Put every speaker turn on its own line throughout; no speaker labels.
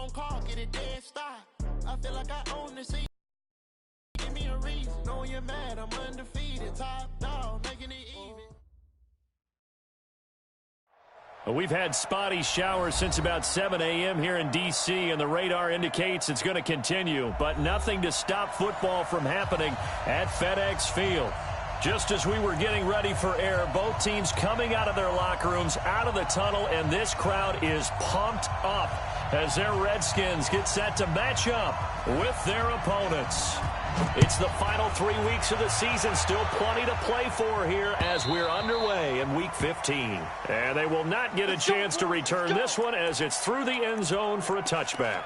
phone call, get it dead stop. I feel like I own the scene. Give me a reason. Knowing you're mad, I'm undefeated. Top dog, making it even.
We've had spotty showers since about 7 a.m. here in D.C., and the radar indicates it's going to continue, but nothing to stop football from happening at FedEx Field. Just as we were getting ready for air, both teams coming out of their locker rooms, out of the tunnel, and this crowd is pumped up as their Redskins get set to match up with their opponents. It's the final 3 weeks of the season. Still plenty to play for here as we're underway in Week 15. And they will not get a chance to return this one as it's through the end zone for a touchback.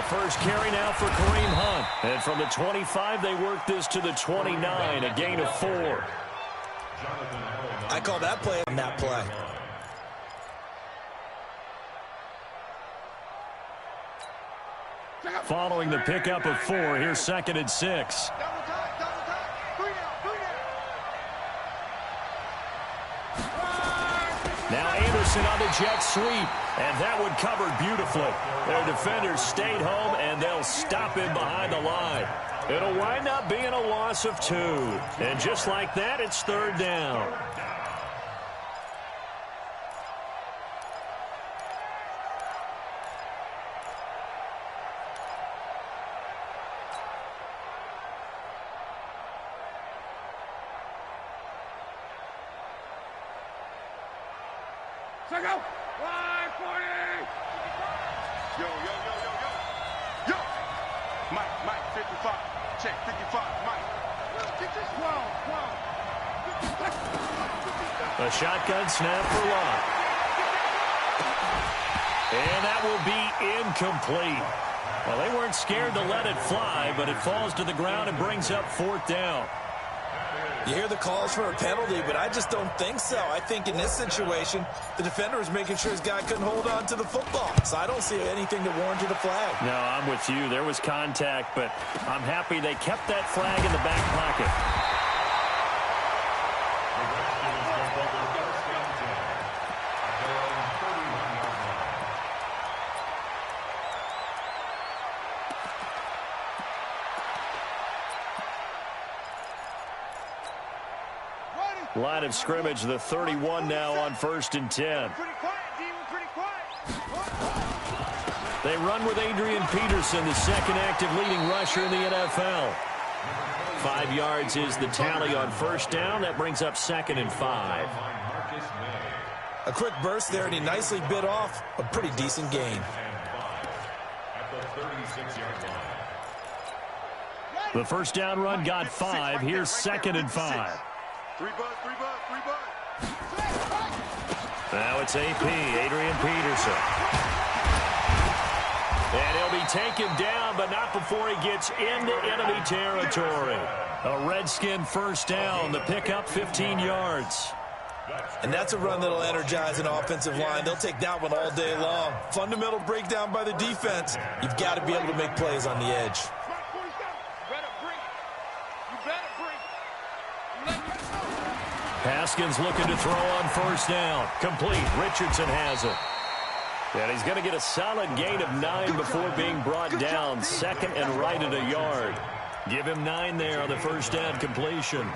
First carry now for Kareem Hunt. And from the 25, they work this to the 29, a gain of 4.
I call that play on that play.
Following the pickup of 4, here's 2nd and 6. Now Anderson on the jet sweep, and that one covered beautifully. Their defenders stayed home, and they'll stop him behind the line. It'll wind up being a loss of 2. And just like that, it's 3rd down.
Go! 140! Yo, yo, yo, yo, yo. Yo! Mike, 55. Check, 55, Mike. Get this 12.
A shotgun snap for Locke. And that will be incomplete. Well, they weren't scared to let it fly, but it falls to the ground and brings up 4th down.
You hear the calls for a penalty, but I just don't think so. I think in this situation, the defender was making sure his guy couldn't hold on to the football. So I don't see anything that warranted a flag.
No, I'm with you. There was contact, but I'm happy they kept that flag in the back pocket. Line of scrimmage, the 31 now on 1st and 10. They run with Adrian Peterson, the 2nd active leading rusher in the NFL. 5 yards is the tally on 1st down. That brings up 2nd and 5.
A quick burst there, and he nicely bit off a pretty decent gain.
The 1st down run got 5. Here's 2nd and 5.
3 bud.
Now it's AP, Adrian Peterson. And he'll be taken down, but not before he gets into enemy territory. A Redskin 1st down, the pickup 15 yards.
And that's a run that'll energize an offensive line. They'll take that one all day long. Fundamental breakdown by the defense. You've got to be able to make plays on the edge.
Haskins looking to throw on 1st down. Complete. Richardson has it. And he's going to get a solid gain of 9 before being brought down. 2nd and right at a yard. Give him 9 there on the 1st down completion.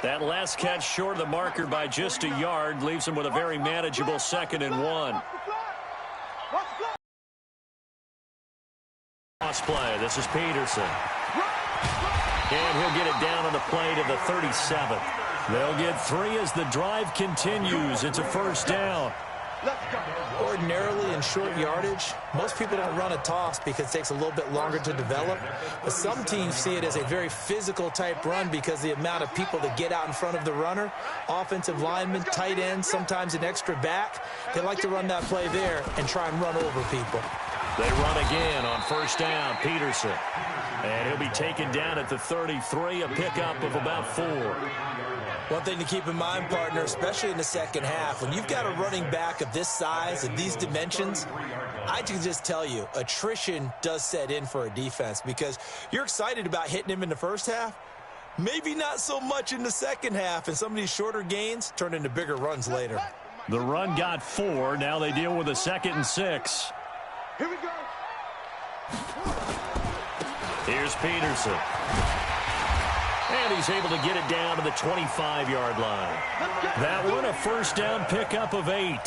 That last catch short of the marker by just a yard leaves him with a very manageable 2nd and 1. Cross play. This is Peterson. And he'll get it down on the play to the 37. They'll get 3 as the drive continues. It's a 1st down.
Or ordinarily in short yardage, most people don't run a toss because it takes a little bit longer to develop. But some teams see it as a very physical type run because the amount of people that get out in front of the runner, offensive linemen, tight ends, sometimes an extra back, they like to run that play there and try and run over people.
They run again on first down, Peterson. And he'll be taken down at the 33, a pickup of about 4.
One thing to keep in mind, partner, especially in the second half, when you've got a running back of this size and these dimensions, I can just tell you, attrition does set in for a defense because you're excited about hitting him in the first half, maybe not so much in the second half, and some of these shorter gains turn into bigger runs later.
The run got 4. Now they deal with a 2nd and 6.
Here we go.
Here's Peterson. And he's able to get it down to the 25-yard line. That one, a first down pickup of 8.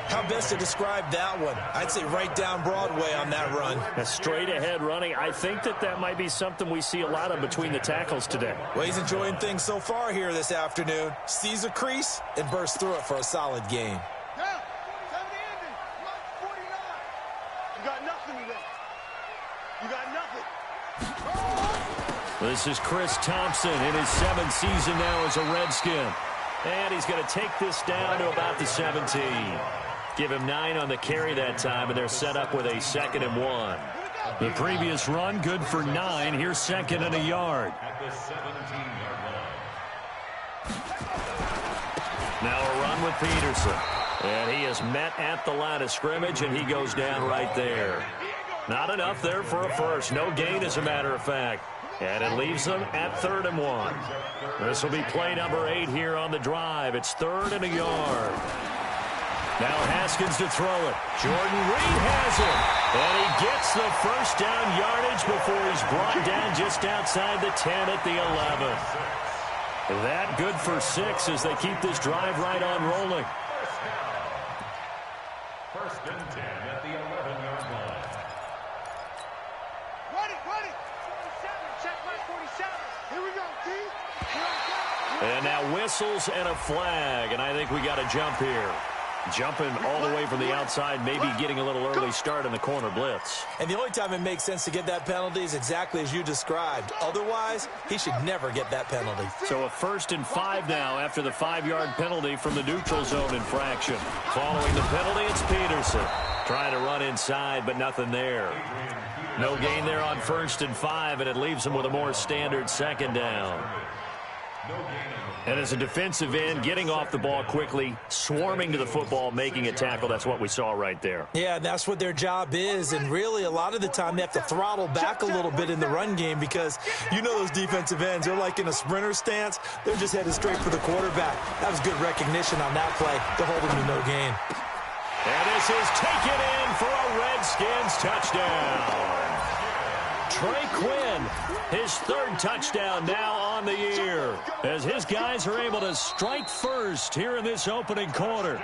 How best to describe that one? I'd say right down Broadway on that run.
A straight-ahead running. I think that might be something we see a lot of between the tackles today.
Well, he's enjoying things so far here this afternoon. Sees a crease and bursts through it for a solid gain.
Yeah, 70 ending. 49. You got nothing today. You got nothing.
This is Chris Thompson in his 7th season now as a Redskin. And he's going to take this down to about the 17. Give him 9 on the carry that time, and they're set up with a 2nd and 1. The previous run, good for 9. Here's 2nd and a yard. Now a run with Peterson. And he is met at the line of scrimmage, and he goes down right there. Not enough there for a first. No gain, as a matter of fact. And it leaves them at 3rd and 1. This will be play number 8 here on the drive. It's 3rd and a yard. Now Haskins to throw it. Jordan Reed has it. And he gets the first down yardage before he's brought down just outside the 10 at the 11. That good for 6 as they keep this drive right on rolling.
First and 10 at the 11-yard line.
Ready. 47. Check my 47. Here we go, T.
And now whistles and a flag. And I think we got a jump here. Jumping all the way from the outside, maybe getting a little early start in the corner blitz.
And the only time it makes sense to get that penalty is exactly as you described. Otherwise, he should never get that penalty.
So a 1st and 5 now after the 5-yard penalty from the neutral zone infraction. Following the penalty, it's Peterson. Trying to run inside, but nothing there. No gain there on 1st and 5, and it leaves him with a more standard 2nd down. And as a defensive end, getting off the ball quickly, swarming to the football, making a tackle, that's what we saw right there.
Yeah, and that's what their job is. And really, a lot of the time, they have to throttle back a little bit in the run game because you know those defensive ends, they're like in a sprinter stance. They're just headed straight for the quarterback. That was good recognition on that play to hold him to no gain.
And this is taken in for a Redskins touchdown. Trey Quinn, his 3rd touchdown now on the year, as his guys are able to strike first here in this opening quarter.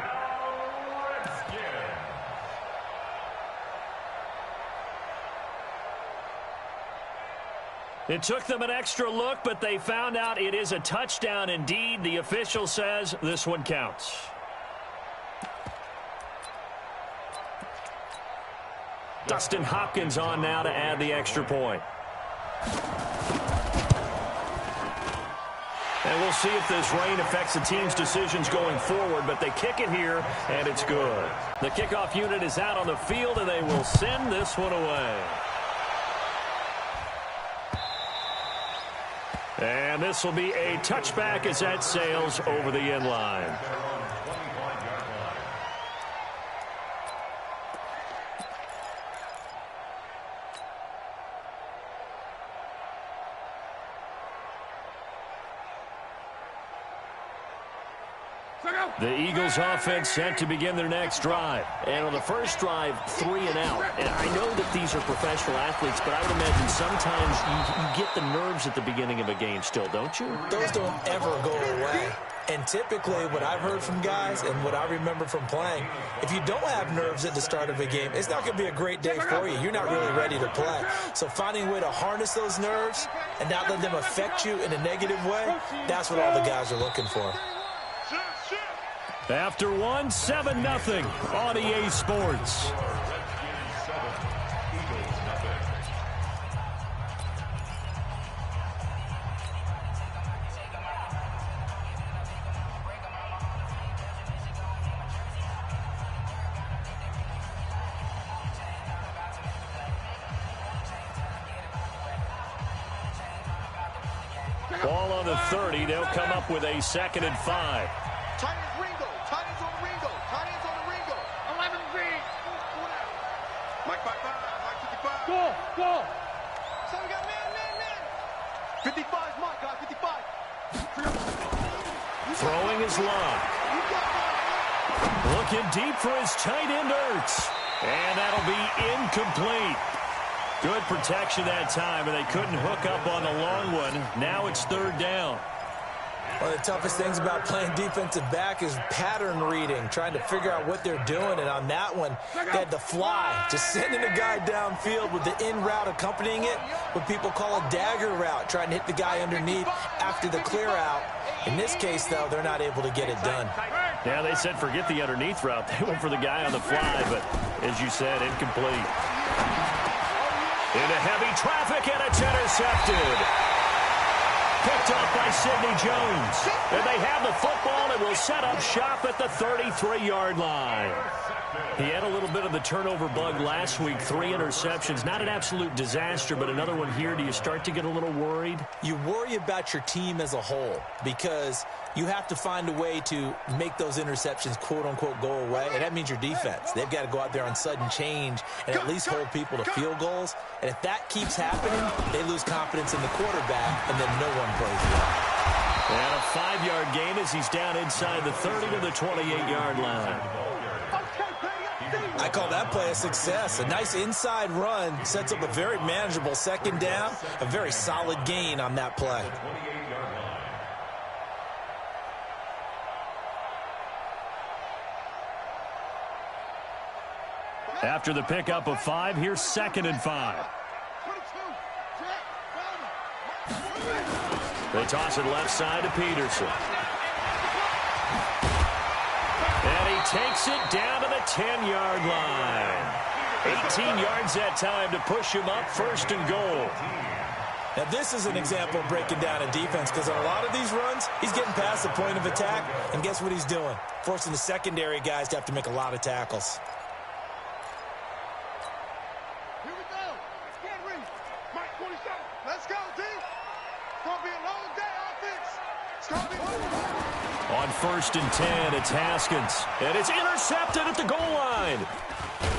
It took them an extra look, but they found out it is a touchdown indeed. The official says this one counts. Dustin Hopkins on now to add the extra point. And we'll see if this rain affects the team's decisions going forward, but they kick it here, and it's good. The kickoff unit is out on the field, and they will send this one away. And this will be a touchback as that sails over the end line. The Eagles offense set to begin their next drive. And on the first drive, 3 and out. And I know that these are professional athletes, but I would imagine sometimes you get the nerves at the beginning of a game still, don't you?
Those don't ever go away. And typically what I've heard from guys and what I remember from playing, if you don't have nerves at the start of a game, it's not going to be a great day for you. You're not really ready to play. So finding a way to harness those nerves and not let them affect you in a negative way, that's what all the guys are looking for.
After one, 7-0 on EA Sports. Ball on the 30. They'll come up with a 2nd and 5.
Tight ends Ringo. Tight ends on the Ringo. Tight ends on the Ringo. 11 feet. Mike 55. Mike 55. Go. So we got man. 55 is Mike, guys. 55.
Throwing his lock. Looking deep for his tight end, Ertz. And that'll be incomplete. Good protection that time, and they couldn't hook up on the long one. Now it's 3rd down.
One of the toughest things about playing defensive back is pattern reading, trying to figure out what they're doing. And on that one, they had the fly, just sending a guy downfield with the in route accompanying it, what people call a dagger route, trying to hit the guy underneath after the clear out. In this case, though, they're not able to get it done.
Yeah, they said forget the underneath route. They went for the guy on the fly, but as you said, incomplete. Into heavy traffic, and it's intercepted. Picked off by Sidney Jones. And they have the football and will set up shop at the 33-yard line. He had a little bit of the turnover bug last week. 3 interceptions. Not an absolute disaster, but another one here. Do you start to get a little worried?
You worry about your team as a whole because you have to find a way to make those interceptions, quote-unquote, go away. And that means your defense. They've got to go out there on sudden change and at least hold people to field goals. And if that keeps happening, they lose confidence in the quarterback, and then no one plays well.
And a 5-yard gain as he's down inside the 30 to the 28-yard line.
I call that play a success. A nice inside run sets up a very manageable 2nd down, a very solid gain on that play.
After the pickup of 5, here's 2nd and 5. They toss it left side to Peterson. And he takes it down to the 10-yard line. 18 yards that time to push him up 1st and goal.
Now, this is an example of breaking down a defense because on a lot of these runs, he's getting past the point of attack, and guess what he's doing? Forcing the secondary guys to have to make a lot of tackles.
Here we go. Get ready. Mike 27. Let's go, D. It's going to be a long day offense. It's going to be
On 1st and 10, it's Haskins. And it's intercepted at the goal line.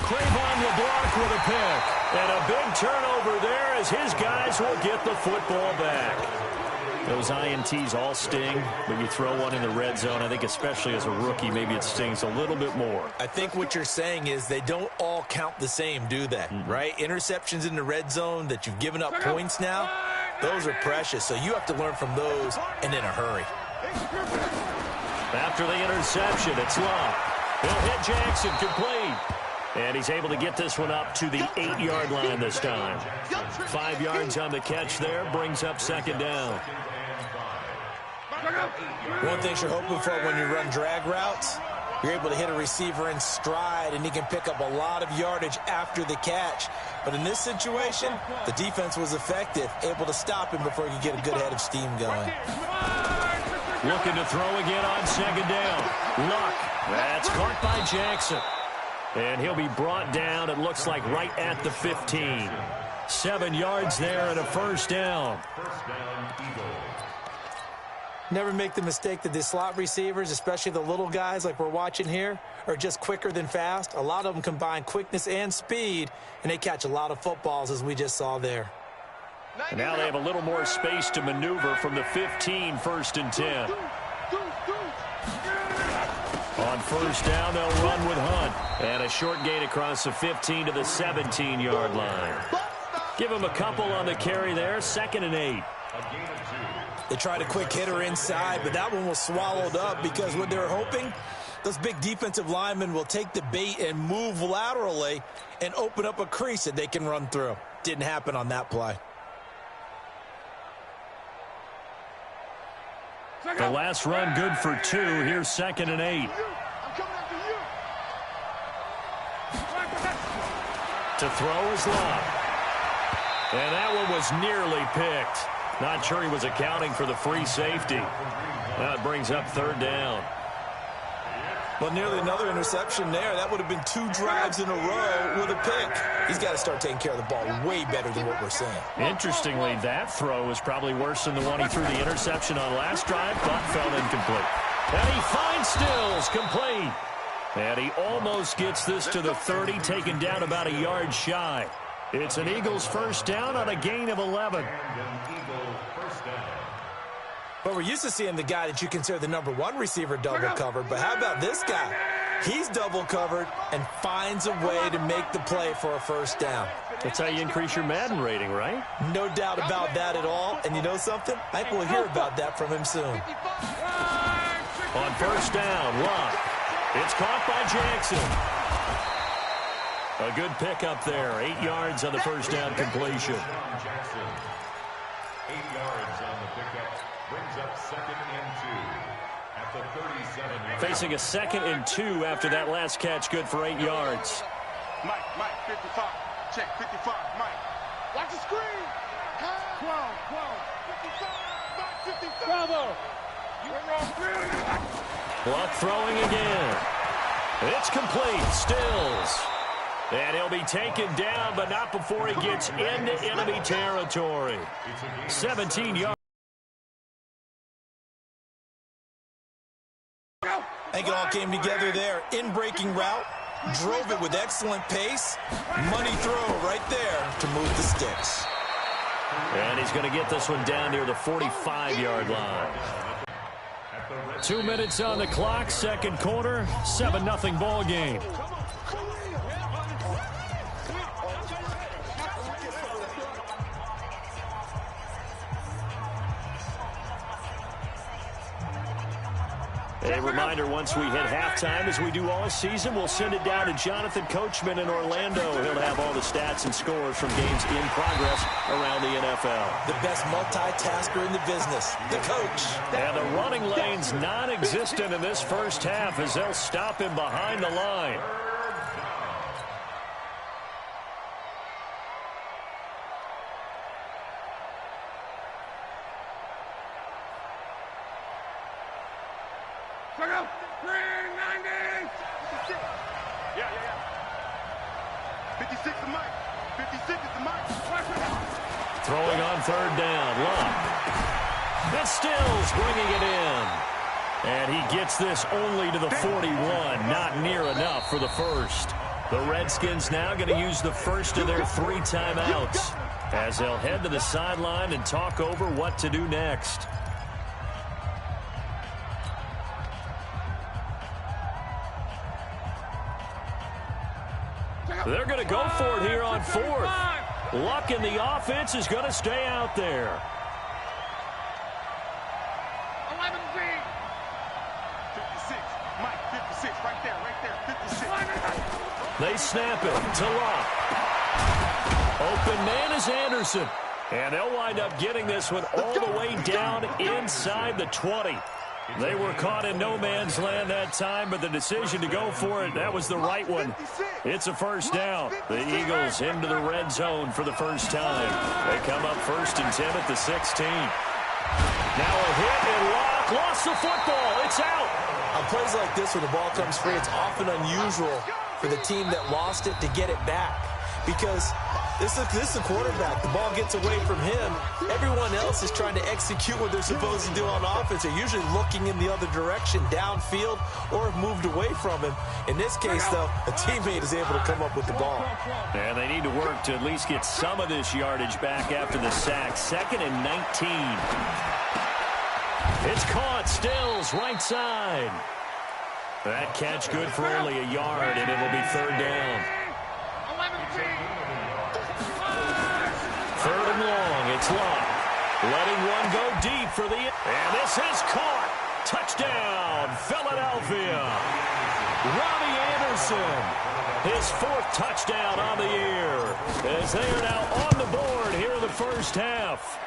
Crayvon LeBlanc with a pick. And a big turnover there as his guys will get the football back. Those INTs all sting, but you throw one in the red zone, I think especially as a rookie, maybe it stings a little bit more.
I think what you're saying is they don't all count the same, do they? Right? Interceptions in the red zone that you've given up points now, those are precious. So you have to learn from those and in a hurry.
After the interception, it's Love. He'll hit Jackson complete. And he's able to get this one up to the 8-yard line this time. 5 yards on the catch there, brings up 2nd down.
One thing you're hoping for when you run drag routes, you're able to hit a receiver in stride, and he can pick up a lot of yardage after the catch. But in this situation, the defense was effective, able to stop him before he could get a good head of steam going.
Looking to throw again on 2nd down. Luck. That's caught by Jackson. And he'll be brought down, it looks like, right at the 15. 7 yards there and a 1st down.
Never make the mistake that the slot receivers, especially the little guys like we're watching here, are just quicker than fast. A lot of them combine quickness and speed, and they catch a lot of footballs, as we just saw there.
And now they have a little more space to maneuver from the 15, 1st and 10. On 1st down, they'll run with Hunt. And a short gain across the 15 to the 17-yard line. Give him a couple on the carry there, 2nd and 8.
They tried a quick hitter inside, but that one was swallowed up because what they're hoping, those big defensive linemen will take the bait and move laterally and open up a crease that they can run through. Didn't happen on that play.
The last run good for 2. Here's 2nd and 8. To throw is Love. And that one was nearly picked. Not sure he was accounting for the free safety. Now it brings up 3rd down.
Well, nearly another interception there. That would have been 2 drives in a row with a pick. He's got to start taking care of the ball way better than what we're seeing.
Interestingly, that throw was probably worse than the one he threw the interception on last drive, but fell incomplete. And he finds Stills, complete. And he almost gets this to the 30, taken down about a yard shy. It's an Eagles 1st down on a gain of 11.
But we're used to seeing the guy that you consider the number 1 receiver double covered. But how about this guy? He's double covered and finds a way to make the play for a 1st down.
That's how you increase your Madden rating, right?
No doubt about that at all. And you know something? I think we'll hear about that from him soon.
On 1st down, Love. It's caught by Jackson. A good pickup there. 8 yards on the 1st down completion.
8 yards on the pickup. Brings up 2nd and 2 at the 37.
Facing a 2nd and 2 after that last catch, good for 8 yards.
Mike, 55. Check, 55. Mike. Watch the screen. 12. 55. Bravo.
Luck throwing again. It's complete. Stills. And he'll be taken down, but not before he gets into enemy territory. 17 yards.
I think it all came together there. In-breaking route, drove it with excellent pace. Money throw right there to move the sticks.
And he's going to get this one down near the 45-yard line. 2 minutes on the clock, 2nd quarter, 7-0 ball game. A reminder, once we hit halftime, as we do all season, we'll send it down to Jonathan Coachman in Orlando. He'll have all the stats and scores from games in progress around the NFL.
The best multitasker in the business, the coach.
And the running lane's non-existent in this 1st half as they'll stop him behind the line. Throwing on 3rd down, Love. That's Stills bringing it in. And he gets this only to the 41, not near enough for the 1st. The Redskins now going to use the 1st of their 3 timeouts as they'll head to the sideline and talk over what to do next. They're going to go for it here on 4th. Luck in the offense is going to stay out there.
11B. 56. Mike, 56. Right there. 56.
They snap it to Luck. Open man is Anderson. And they'll wind up getting this one all the way down inside the 20. They were caught in no man's land that time, but the decision to go for it, that was the right one. It's a 1st down. The Eagles into the red zone for the 1st time. They come up 1st and 10 at the 16. Now a hit and Locke lost the football. It's out.
On plays like this where the ball comes free, it's often unusual for the team that lost it to get it back. Because this is the quarterback. The ball gets away from him. Everyone else is trying to execute what they're supposed to do on offense. They're usually looking in the other direction, downfield, or have moved away from him. In this case, though, a teammate is able to come up with the ball.
And they need to work to at least get some of this yardage back after the sack. 2nd and 19. It's caught. Stills, right side. That catch good for only a yard, and it'll be 3rd down. 3rd and long, it's Locke. Letting one go deep for the... And this is caught. Touchdown, Philadelphia. Robbie Anderson, his 4th touchdown on the year. As they are now on the board here in the 1st half.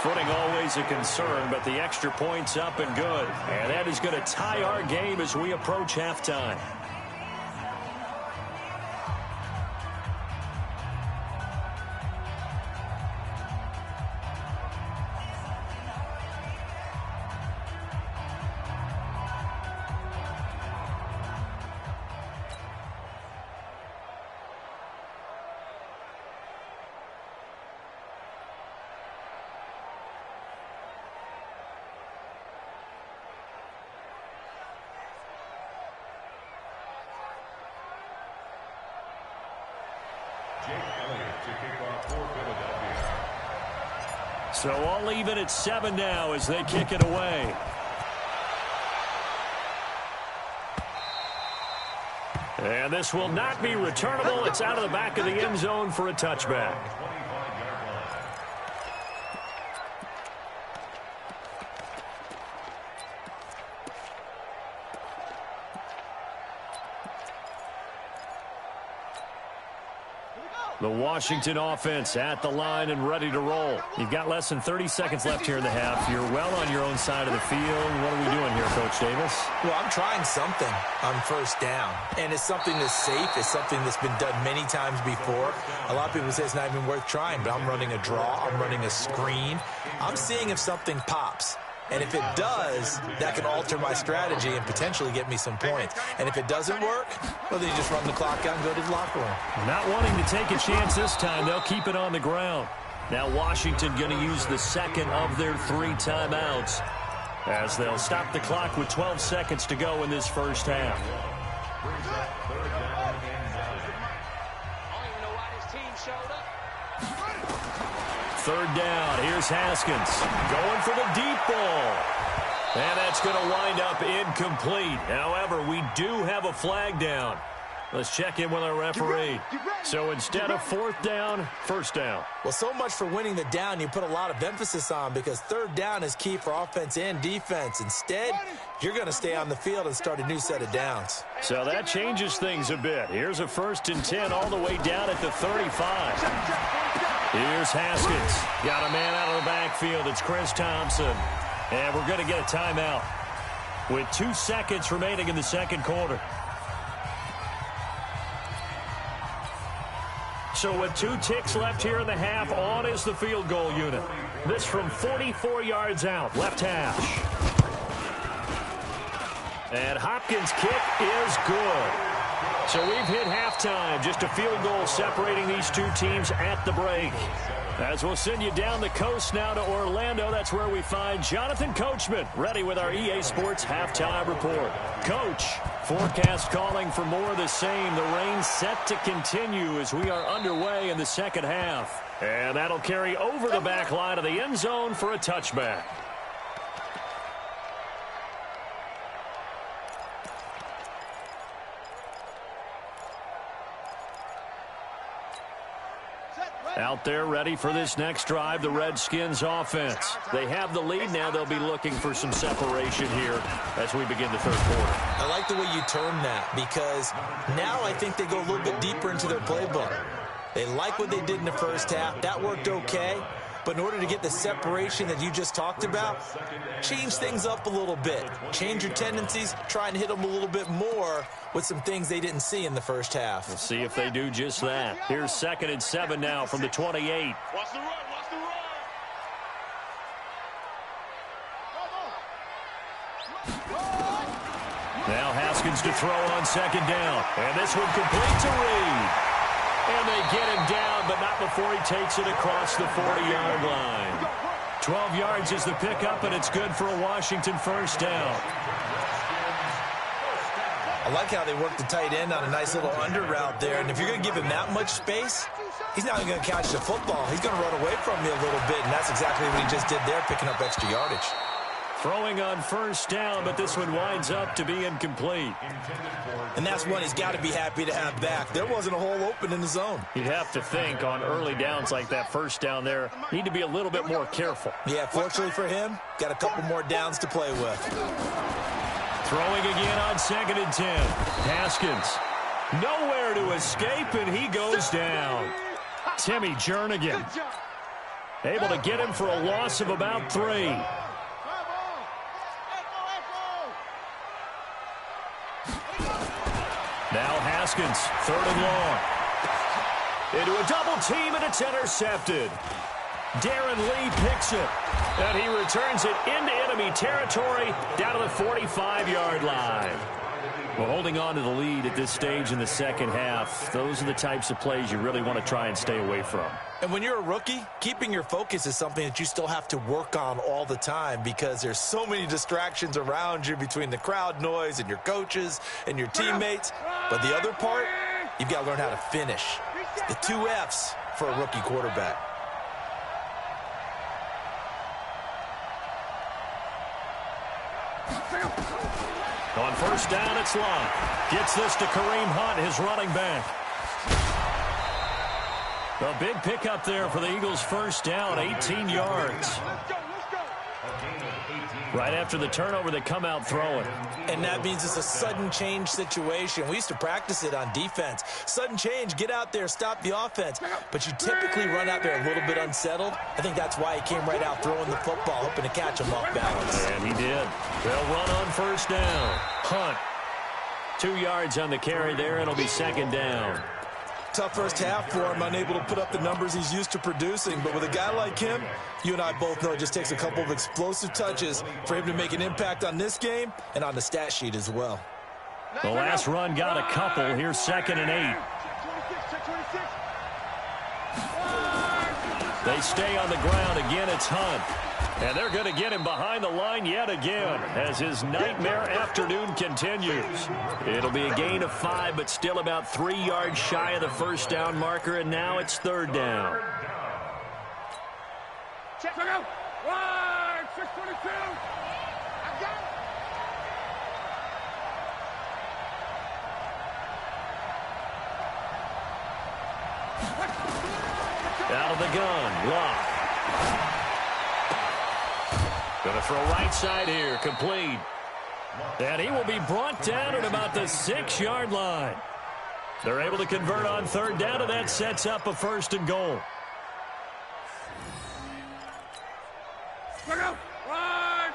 Footing always a concern, but the extra point's up and good. And that is going to tie our game as we approach halftime. So all even at 7 now as they kick it away. And this will not be returnable. It's out of the back of the end zone for a touchback. The Washington offense at the line and ready to roll. You've got less than 30 seconds left here in the half. You're well on your own side of the field. What are we doing here, Coach Davis?
Well, I'm trying something on first down. And it's something that's safe. It's something that's been done many times before. A lot of people say it's not even worth trying, but I'm running a draw. I'm running a screen. I'm seeing if something pops. And if it does, that can alter my strategy and potentially get me some points. And if it doesn't work, well, then you just run the clock out and go to the locker room.
Not wanting to take a chance this time, they'll keep it on the ground. Now Washington going to use the second of their 3 timeouts as they'll stop the clock with 12 seconds to go in this first half. Third down. Here's Haskins going for the deep ball. And that's going to wind up incomplete. However, we do have a flag down. Let's check in with our referee. So instead of 4th down, 1st down.
Well, so much for winning the down you put a lot of emphasis on because 3rd down is key for offense and defense. Instead, you're going to stay on the field and start a new set of downs.
So that changes things a bit. Here's a 1st and 10 all the way down at the 35. Here's Haskins. Got a man out of the backfield. It's Chris Thompson. And we're going to get a timeout with 2 seconds remaining in the second quarter. So with 2 ticks left here in the half, on is the field goal unit. This from 44 yards out, left hash. And Hopkins' kick is good. So we've hit halftime, just a field goal separating these 2 teams at the break. As we'll send you down the coast now to Orlando, that's where we find Jonathan Coachman, ready with our EA Sports Halftime Report. Coach, forecast calling for more of the same. The rain set to continue as we are underway in the second half. And that'll carry over the back line of the end zone for a touchback. Out there ready for this next drive, the Redskins offense. They have the lead now. They'll be looking for some separation here as we begin the third quarter.
I like the way you term that because now I think they go a little bit deeper into their playbook. They like what they did in the first half. That worked okay. But in order to get the separation that you just talked about, change things up a little bit. Change your tendencies, try and hit them a little bit more with some things they didn't see in the first half.
We'll see if they do just that. Here's 2nd and 7 now from the 28.
Watch the run, watch the run.
Now Haskins to throw on 2nd down. And this one complete to Reed. And they get him down, but not before he takes it across the 40-yard line. 12 yards is the pickup, and it's good for a Washington first down.
I like how they work the tight end on a nice little under route there. And if you're going to give him that much space, he's not even going to catch the football. He's going to run away from you a little bit, and that's exactly what he just did there, picking up extra yardage.
Throwing on first down, but this one winds up to be incomplete.
And that's one he's got to be happy to have back. There wasn't a hole open in the zone.
You'd have to think on early downs like that first down there, need to be a little bit more careful.
Yeah, fortunately for him, got a couple more downs to play with.
Throwing again on 2nd and 10. Haskins, nowhere to escape, and he goes down. Timmy Jernigan. Able to get him for a loss of about 3. Now Haskins, 3rd and long. Into a double team, and it's intercepted. Darren Lee picks it, and he returns it into enemy territory down to the 45-yard line. Well, holding on to the lead at this stage in the second half, those are the types of plays you really want to try and stay away from.
And when you're a rookie, keeping your focus is something that you still have to work on all the time because there's so many distractions around you between the crowd noise and your coaches and your teammates. But the other part, you've got to learn how to finish. It's the 2 Fs for a rookie quarterback.
On first down, it's Love. Gets this to Kareem Hunt, his running back. A big pickup there for the Eagles' first down, 18 yards. Right after the turnover, they come out throwing.
And that means it's a sudden change situation. We used to practice it on defense. Sudden change, get out there, stop the offense. But you typically run out there a little bit unsettled. I think that's why he came right out throwing the football, hoping to catch him off balance.
And he did. They'll run on first down. Hunt. 2 yards on the carry there, and it'll be 2nd down.
Tough first half for him, unable to put up the numbers he's used to producing. But with a guy like him, you and I both know it just takes a couple of explosive touches for him to make an impact on this game and on the stat sheet as well.
The last run got a couple. Here's 2nd and 8. They stay on the ground. Again, it's Hunt. And they're going to get him behind the line yet again as his nightmare afternoon continues. It'll be a gain of 5, but still about 3 yards shy of the first down marker, and now it's 3rd down.
Check it out. 622. I got
it. Out of the gun, Locke. Going to throw right side here, complete. And he will be brought down at about the 6-yard line. They're able to convert on 3rd down, and that sets up a 1st and goal.
Look out!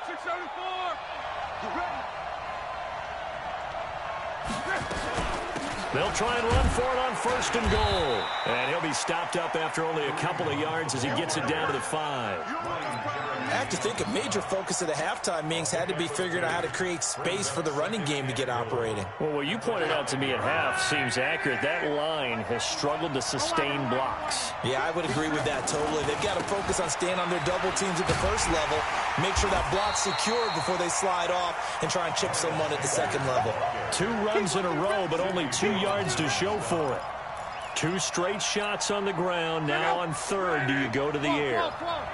674.
They'll try and run for it on 1st and goal. And he'll be stopped up after only a couple of yards as he gets it down to the 5.
I have to think a major focus of the halftime meetings had to be figuring out how to create space for the running game to get operating.
Well, what you pointed out to me at half seems accurate. That line has struggled to sustain blocks.
Yeah, I would agree with that totally. They've got to focus on staying on their double teams at the first level, make sure that block's secured before they slide off and try and chip someone at the 2nd level.
2 runs in a row, but only 2 yards to show for it. 2 straight shots on the ground. Now on 3rd, do you go to the air?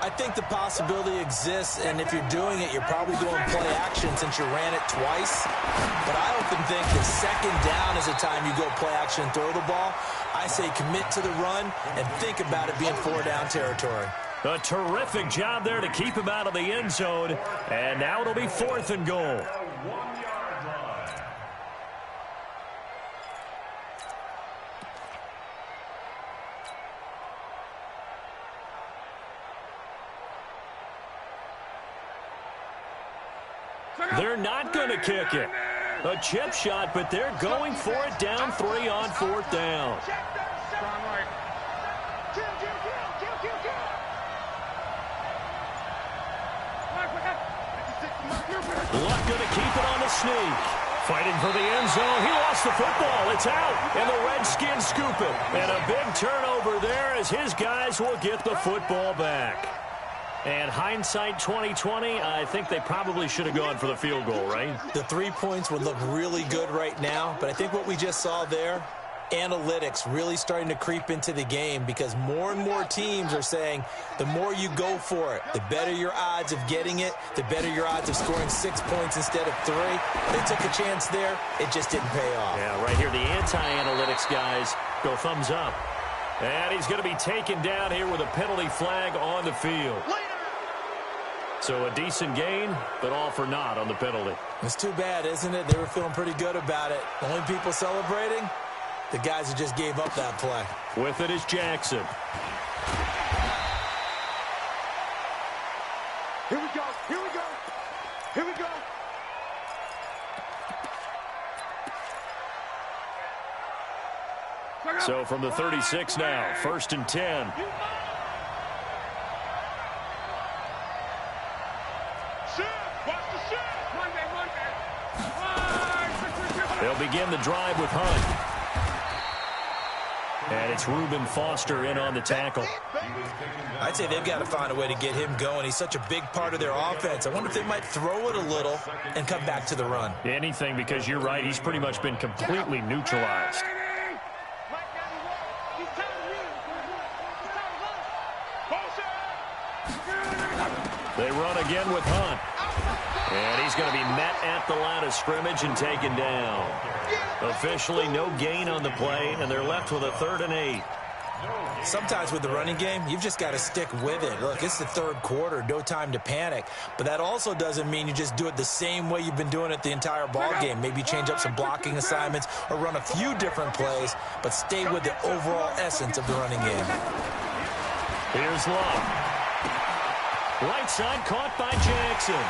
I think the possibility exists, and if you're doing it, you're probably doing play action since you ran it twice. But I often think that 2nd down is the time you go play action and throw the ball. I say commit to the run and think about it being 4-down territory.
A terrific job there to keep him out of the end zone. And now it'll be 4th and goal. They're not going to kick it. A chip shot, but they're going for it down 3 on 4th down. Luck going to keep it on the sneak. Fighting for the end zone. He lost the football. It's out. And the Redskins scoop it. And a big turnover there as his guys will get the football back. And hindsight 2020, I think they probably should have gone for the field goal, right?
The 3 points would look really good right now, but I think what we just saw there, analytics really starting to creep into the game because more and more teams are saying the more you go for it, the better your odds of getting it, the better your odds of scoring 6 points instead of 3. They took a chance there. It just didn't pay off.
Yeah, right here, the anti-analytics guys go thumbs up. And he's going to be taken down here with a penalty flag on the field. So a decent gain, but all for naught on the penalty.
It's too bad, isn't it? They were feeling pretty good about it. The only people celebrating, the guys who just gave up that play.
With it is Jackson.
Here we go. Here we go.
So from the 36 now, 1st and 10. They'll begin the drive with Hunt. And it's Reuben Foster in on the tackle.
I'd say they've got to find a way to get him going. He's such a big part of their offense. I wonder if they might throw it a little and come back to the run.
Anything, because you're right, he's pretty much been completely neutralized. They run again with Hunt. And he's going to be met at the line of scrimmage and taken down. Officially no gain on the play, and they're left with a 3rd and 8.
Sometimes with the running game, you've just got to stick with it. Look, it's the 3rd quarter, no time to panic. But that also doesn't mean you just do it the same way you've been doing it the entire ball game. Maybe change up some blocking assignments or run a few different plays, but stay with the overall essence of the running game.
Here's Love. Right side caught by Jackson.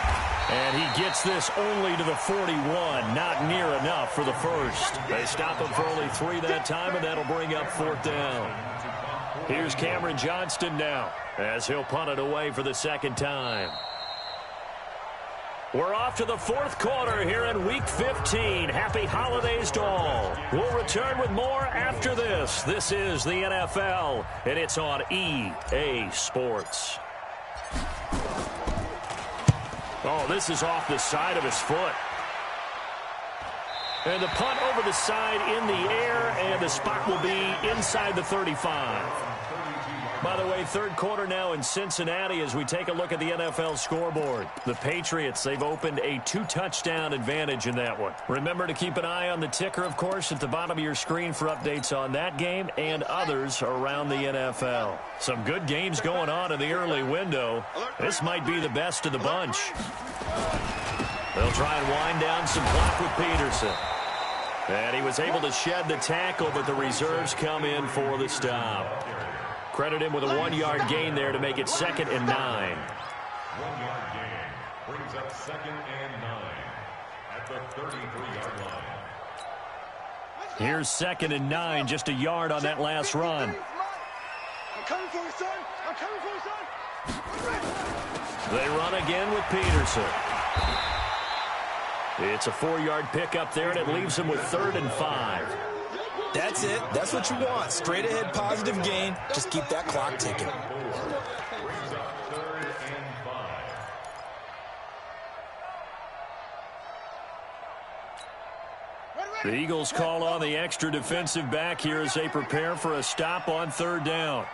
And he gets this only to the 41. Not near enough for the first. They stop him for only 3 that time, and that'll bring up 4th down. Here's Cameron Johnston now as he'll punt it away for the 2nd time. We're off to the 4th quarter here in Week 15. Happy holidays to all. We'll return with more after this. This is the NFL, and it's on EA Sports. Oh, this is off the side of his foot. And the punt over the side in the air, and the spot will be inside the 35. By the way, 3rd quarter now in Cincinnati as we take a look at the NFL scoreboard. The Patriots, they've opened a 2-touchdown advantage in that one. Remember to keep an eye on the ticker, of course, at the bottom of your screen for updates on that game and others around the NFL. Some good games going on in the early window. This might be the best of the bunch. They'll try and wind down some clock with Peterson. And he was able to shed the tackle, but the reserves come in for the stop. Credit him with a 1-yard gain there to make it 2nd and 9.
1-yard gain brings up 2nd and 9 at the 33-yard line.
Here's 2nd and 9, just a yard on that last run.
I'm coming for you, son. I'm coming for you, son.
They run again with Peterson. It's a 4-yard pickup there, and it leaves him with 3rd and 5.
That's it. That's what you want. Straight ahead positive gain. Just keep that clock ticking.
The Eagles call on the extra defensive back here as they prepare for a stop on 3rd down.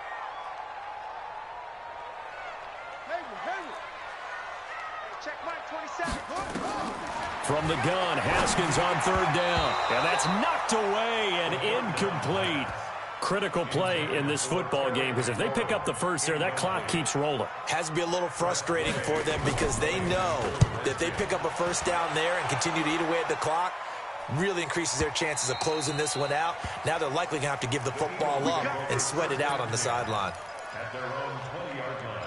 From the gun, Haskins on 3rd down. And that's knocked away and incomplete. Critical play in this football game, because if they pick up the first there, that clock keeps rolling.
Has to be a little frustrating for them because they know that they pick up a 1st down there and continue to eat away at the clock, really increases their chances of closing this one out. Now they're likely going to have to give the football up and sweat it out on the sideline.
At their own 20-yard line.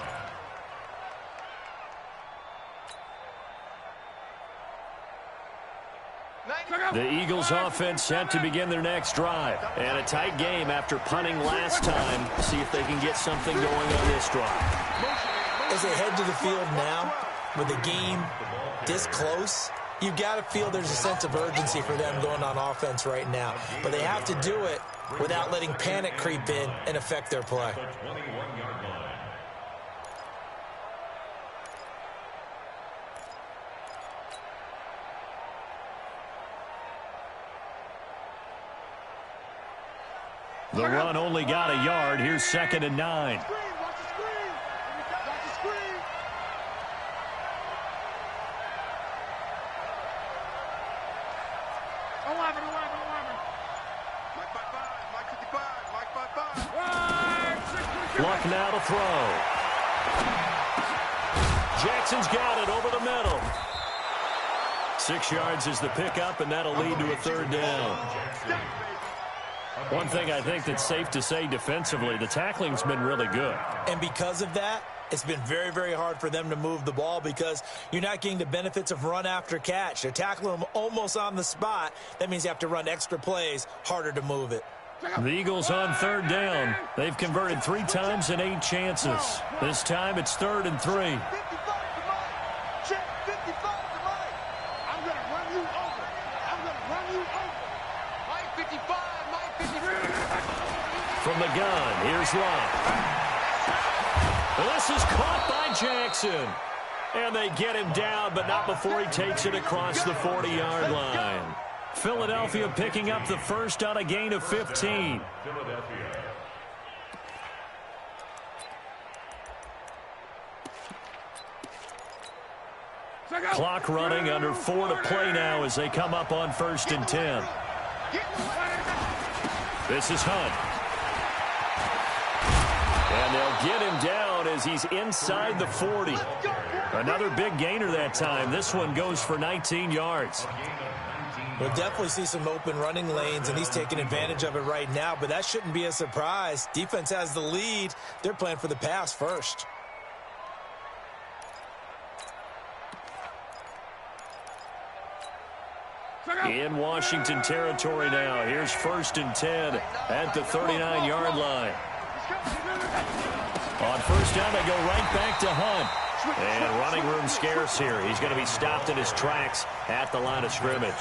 The Eagles offense set to begin their next drive. And a tight game after punting last time. See if they can get something going on this drive.
As they head to the field now, with the game this close, you've got to feel there's a sense of urgency for them going on offense right now. But they have to do it without letting panic creep in and affect their play.
The run only got a yard. Here's 2nd and 9. Luck now to throw. Jackson's got it over the middle. 6 yards is the pickup, and that'll lead to a 3rd down. One thing I think that's safe to say defensively, the tackling's been really good.
And because of that, it's been very, very hard for them to move the ball because you're not getting the benefits of run after catch. They're tackling them almost on the spot. That means you have to run extra plays, harder to move it.
The Eagles on third down. They've converted 3 times in 8 chances. This time it's 3rd and 3. From the gun, here's Love. This is caught by Jackson. And they get him down, but not before he takes it across the 40-yard line. Philadelphia picking up the first on a gain of 15. Clock running, under 4 to play now as they come up on 1st and 10. This is Hunt. And they'll get him down as he's inside the 40. Another big gainer that time. This one goes for 19 yards.
We'll definitely see some open running lanes, and he's taking advantage of it right now, but that shouldn't be a surprise. Defense has the lead. They're playing for the pass first.
In Washington territory now. Here's 1st and 10 at the 39-yard line. On 1st down, they go right back to Hunt. And running room scarce here. He's going to be stopped in his tracks at the line of scrimmage.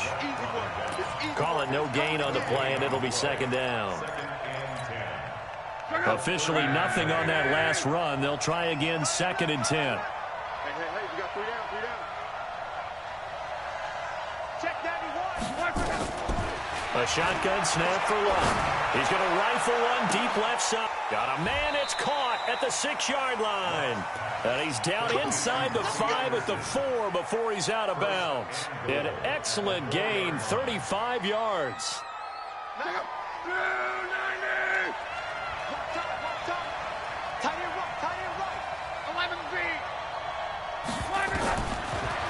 Call it no gain on the play, and it'll be 2nd down. Officially nothing on that last run. They'll try again, 2nd and 10.
Hey, we got 3 down, 3 down. Check that, he won.
A shotgun snap for Love. He's going to rifle one deep left side. Got a man, it's caught at the 6-yard line. And he's down inside the 5 at the 4 before he's out of bounds. An excellent gain, 35 yards.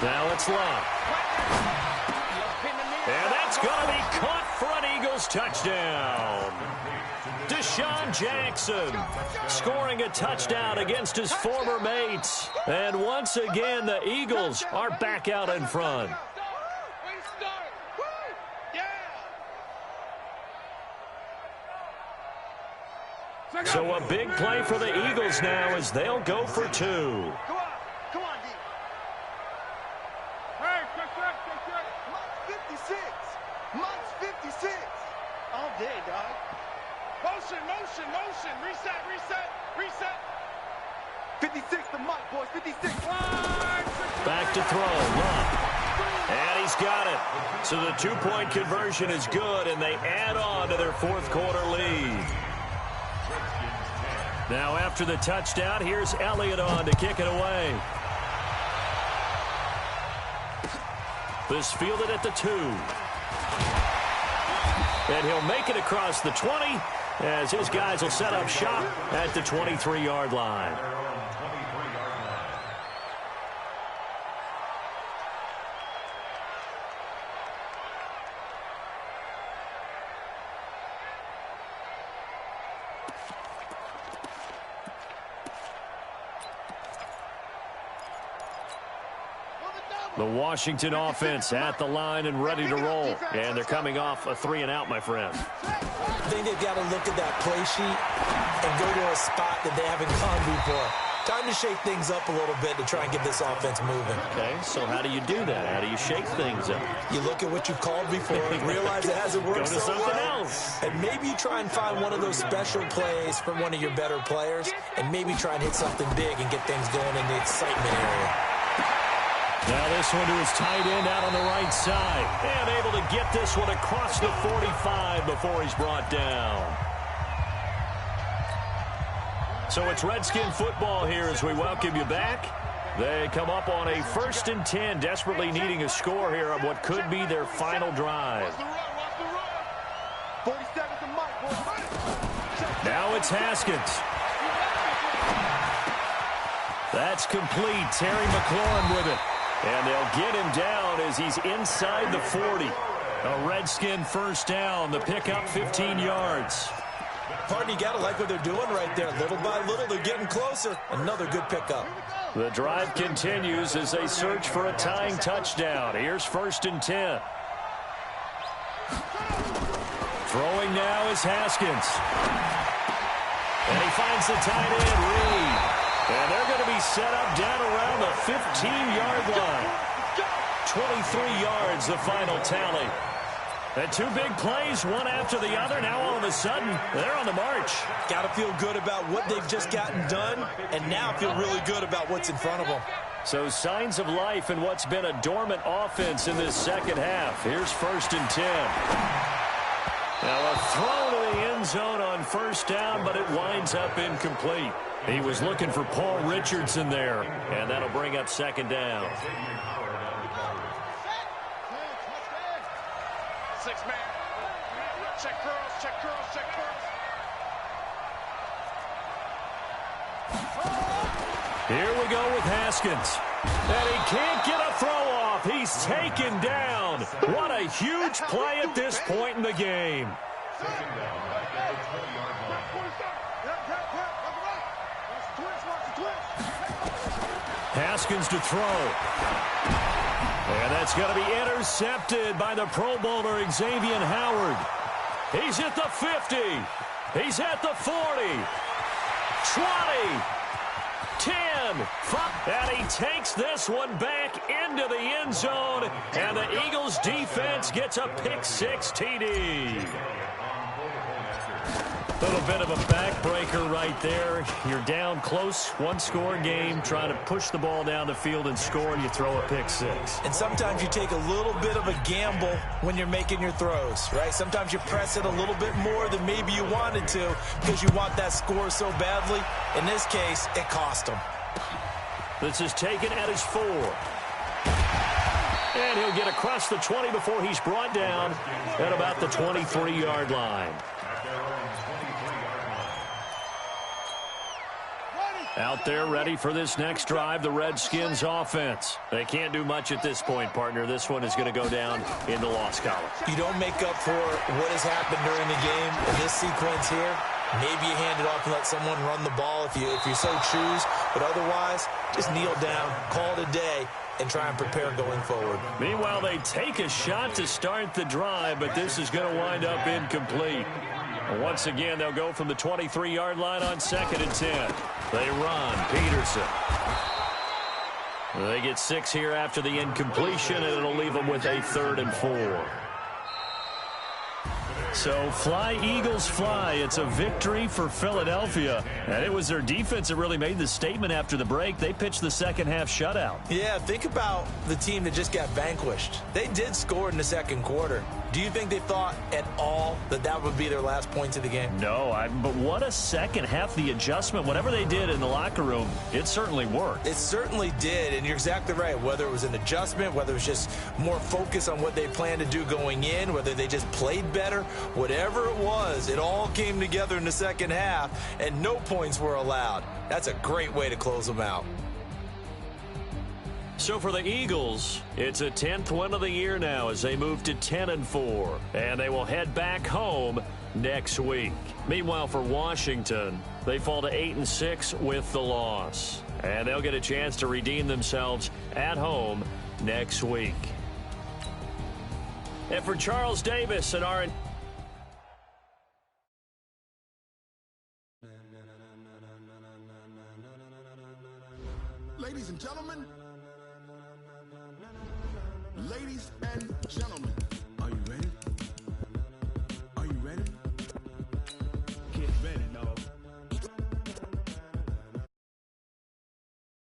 Now it's Love. And that's going to be caught for an Eagles touchdown. Deshaun Jackson scoring a touchdown against his former mates. And once again, the Eagles are back out in front. So a big play for the Eagles now as they'll go for 2.
Come on, D. Hey, check. Mike's 56. Mike's 56. All day, dog. Motion. Reset. 56 to Mike, boys. 56.
Back to throw. Love. And he's got it. So the 2-point conversion is good, and they add on to their 4th quarter lead. Now after the touchdown, here's Elliott on to kick it away. This fielded at the 2. And he'll make it across the 20 as his guys will set up shop at the 23-yard line. The Washington offense at the line and ready to roll. And they're coming off a 3-and-out, my friend.
I think they've got to look at that play sheet and go to a spot that they haven't gone before. Time to shake things up a little bit to try and get this offense moving.
Okay, so how do you do that? How do you shake things up?
You look at what you've called before and realize it hasn't worked
Go to
so
something
well.
else.
And maybe you try and find one of those special plays from one of your better players and maybe try and hit something big and get things going in the excitement area.
Now this one to his tight end out on the right side. And able to get this one across the 45 before he's brought down. So it's Redskin football here as we welcome you back. They come up on a 1st and 10, desperately needing a score here on what could be their final drive. Now it's Haskins. That's complete. Terry McLaurin with it. And they'll get him down as he's inside the 40. A Redskin 1st down. The pickup 15 yards.
partner, you got to like what they're doing right there. Little by little, they're getting closer. Another good pickup.
The drive continues as they search for a tying touchdown. Here's 1st and 10. Throwing now is Haskins. And he finds the tight end, Reed. And they're going to be set up down around the 15-yard line. 23 yards, the final tally. And 2 big plays, one after the other. Now all of a sudden, they're on the march.
Got to feel good about what they've just gotten done, and now feel really good about what's in front of them.
So signs of life in what's been a dormant offense in this second half. Here's 1st and 10. Now a throw to the end zone on 1st down, but it winds up incomplete. He was looking for Paul Richardson there, and that'll bring up 2nd down.
6-man. Check curls, check curls, check curls.
Here we go with Haskins. And he can't get a throw off. He's taken down. What a huge play at this point in the game. Haskins to throw. And that's going to be intercepted by the Pro Bowler Xavier Howard. He's at the 50. He's at the 40. 20. 10. 5. And he takes this one back into the end zone. And the Eagles defense gets a pick-6 TD. A little bit of a backbreaker right there. You're down close, 1-score game, trying to push the ball down the field and score, and you throw a pick-6.
And sometimes you take a little bit of a gamble when you're making your throws, right? Sometimes you press it a little bit more than maybe you wanted to because you want that score so badly. In this case, it cost him.
This is taken at his 4. And he'll get across the 20 before he's brought down at about the 23-yard line. Out there ready for this next drive, the Redskins offense. They can't do much at this point, partner. This one is going to go down in the loss column.
You don't make up for what has happened during the game in this sequence here. Maybe you hand it off and let someone run the ball if you so choose. But otherwise, just kneel down, call it a day, and try and prepare going forward.
Meanwhile, they take a shot to start the drive, but this is going to wind up incomplete. Once again, they'll go from the 23-yard line on 2nd and 10. They run. Peterson. They get 6 here after the incompletion, and it'll leave them with a 3rd and 4. So fly, Eagles, fly. It's a victory for Philadelphia. And it was their defense that really made the statement after the break. They pitched the second half shutout.
Yeah, think about the team that just got vanquished. They did score in the second quarter. Do you think they thought at all that that would be their last points of the game?
No, but what a second half. The adjustment, whatever they did in the locker room, it certainly worked.
It certainly did, and you're exactly right. Whether it was an adjustment, whether it was just more focus on what they planned to do going in, whether they just played better, whatever it was, it all came together in the second half, and no points were allowed. That's a great way to close them out.
So for the Eagles, it's a 10th win of the year now as they move to 10-4, and they will head back home next week. Meanwhile, for Washington, they fall to 8-6 with the loss, and they'll get a chance to redeem themselves at home next week. And for Charles Davis and our
Ladies and gentlemen, are you ready?